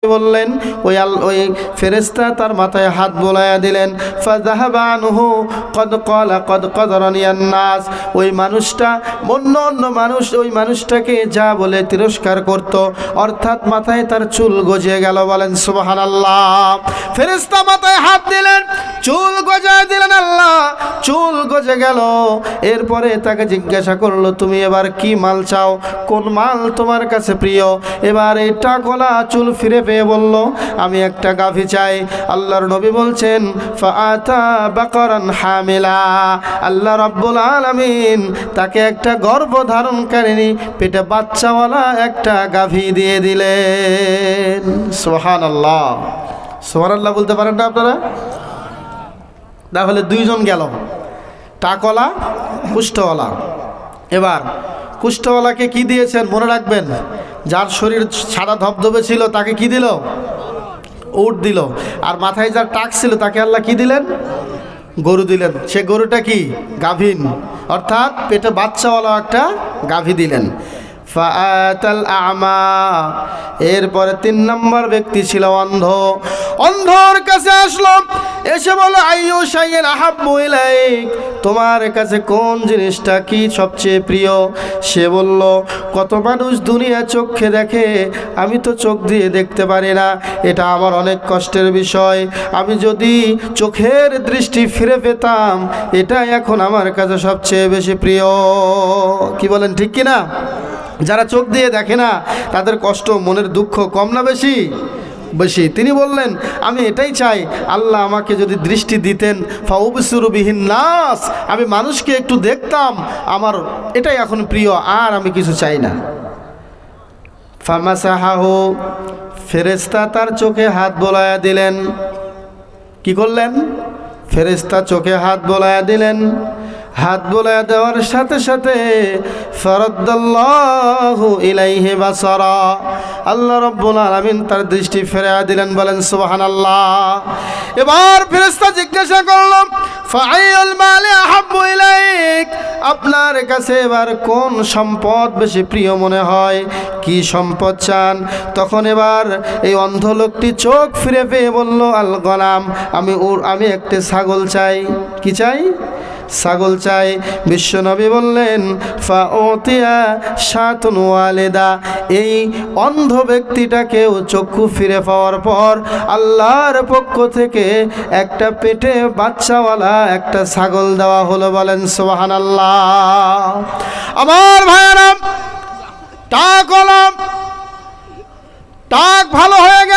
বললেন ওই ফেরেশতা তার মাথায় হাত বোলায়া দিলেন। ফাযাহাবা আনহু কদ ক্বালা কদ কদরানিয়ান নাস। ওই মানুষটা অন্য মানুষ ওই মানুষটাকে যা বলে তিরস্কার করত, অর্থাৎ মাথায় তার চুল গজিয়ে গেল। বলেন সুবহানাল্লাহ। ফেরেশতা মাথায় হাত দিলেন, চুল গজায় দিলেন। আল্লাহ, চুল গজে গেল। এরপরে তাকে জিজ্ঞাসা করলো, তুমি এবার কি মাল চাও? কোন মাল তোমার কাছে প্রিয়? এবার এই টাকলা চুল ফিরে পেয়ে বলল, আমি একটা গাভী চাই। আল্লাহর নবী বলছেন, ফাআতা বাকারান হামিলা। আল্লাহ রাব্বুল আলামিন তাকে একটা গর্ভধারণকারিণী পেটে বাচ্চাওয়ালা একটা গাভী দিয়ে দিলেন। সুবহানাল্লাহ। সুবহানাল্লাহ বলতে পারেন না আপনারা? তাহলে দুইজন গেল, টাকলা, কুষ্ঠওয়ালা। এবার কুষ্ঠওয়ালাকে কি দিয়েছেন মনে রাখবেন, যার শরীর সাদা ধবধবে ছিল তাকে কি দিল? উট দিল। আর মাথায় যার টাক ছিল তাকে আল্লাহ কি দিলেন? গরু দিলেন। সে গরুটা কি? গাভীন, অর্থাৎ পেটে বাচ্চাওয়ালা একটা গাভী দিলেন। ফাআতাল আ'মা। এরপরে 3 নম্বর ব্যক্তি ছিল অন্ধ। অন্ধর কাছে আসলো, এসে বলল, আইয়ু শাইইন আহাব্বু ইলাইক। তোমার কাছে কোন জিনিসটা কি সবচেয়ে প্রিয়? সে বলল, কত মানুষ দুনিয়া চোখে দেখে, আমি তো চোখ দিয়ে দেখতে পারি না, এটা আমার অনেক কষ্টের বিষয়। আমি যদি চোখের দৃষ্টি ফিরে পেতাম, এটা এখন আমার কাছে সবচেয়ে বেশি প্রিয়। কি বলেন, ঠিক কি না? যারা চোখ দিয়ে দেখে না তাদের কষ্ট, মনের দুঃখ কম না বেশি? বেশি। তিনি বললেন, আমি এটাই চাই, আল্লাহ আমাকে যদি দৃষ্টি দিতেন, ফাউবসিরু বিহিন নাস, আমি মানুষকে একটু দেখতাম, আমার এটাই এখন প্রিয়, আর আমি কিছু চাই না। ফামাসাহাহু। ফেরেশতা তার চোখে হাত বোলায়া দিলেন। কি করলেন? ফেরেশতা চোখে হাত বোলায়া দিলেন। হাত বোলায়া দেওয়ার সাথে সাথে ফারাদ্দাল্লাহু ইলাইহি বাসারা। আল্লাহ রাব্বুল আলামিন তার দৃষ্টি ফিরিয়ে দিলেন। বলেন সুবহানাল্লাহ। এবার ফেরেশতা জিজ্ঞাসা করল, ফাআইয়ুল মালি আহাব্বু ইলাইক। আপনার কাছে এবার কোন সম্পদ বেশি প্রিয় মনে হয়? কি সম্পদ চান? তখন এবার এই অন্ধ লোকটি চোখ ফিরে পেয়ে বলল, আল গনাম, আমি একটা ছাগল চাই। কি চাই? ছাগল চাই। বিশ্বনবী বললেন, ফাউতিয়া শাতুন ওয়ালিদা। এই অন্ধ ব্যক্তিটাকেও চক্ষু ফিরে পাওয়ার পর আল্লাহর পক্ষ থেকে একটা পেটে বাচ্চাওয়ালা একটা ছাগল দেওয়া হলো। বলেন সুবহানাল্লাহ। আমার ভাইয়েরা, টাক ভালো হয়ে গেল।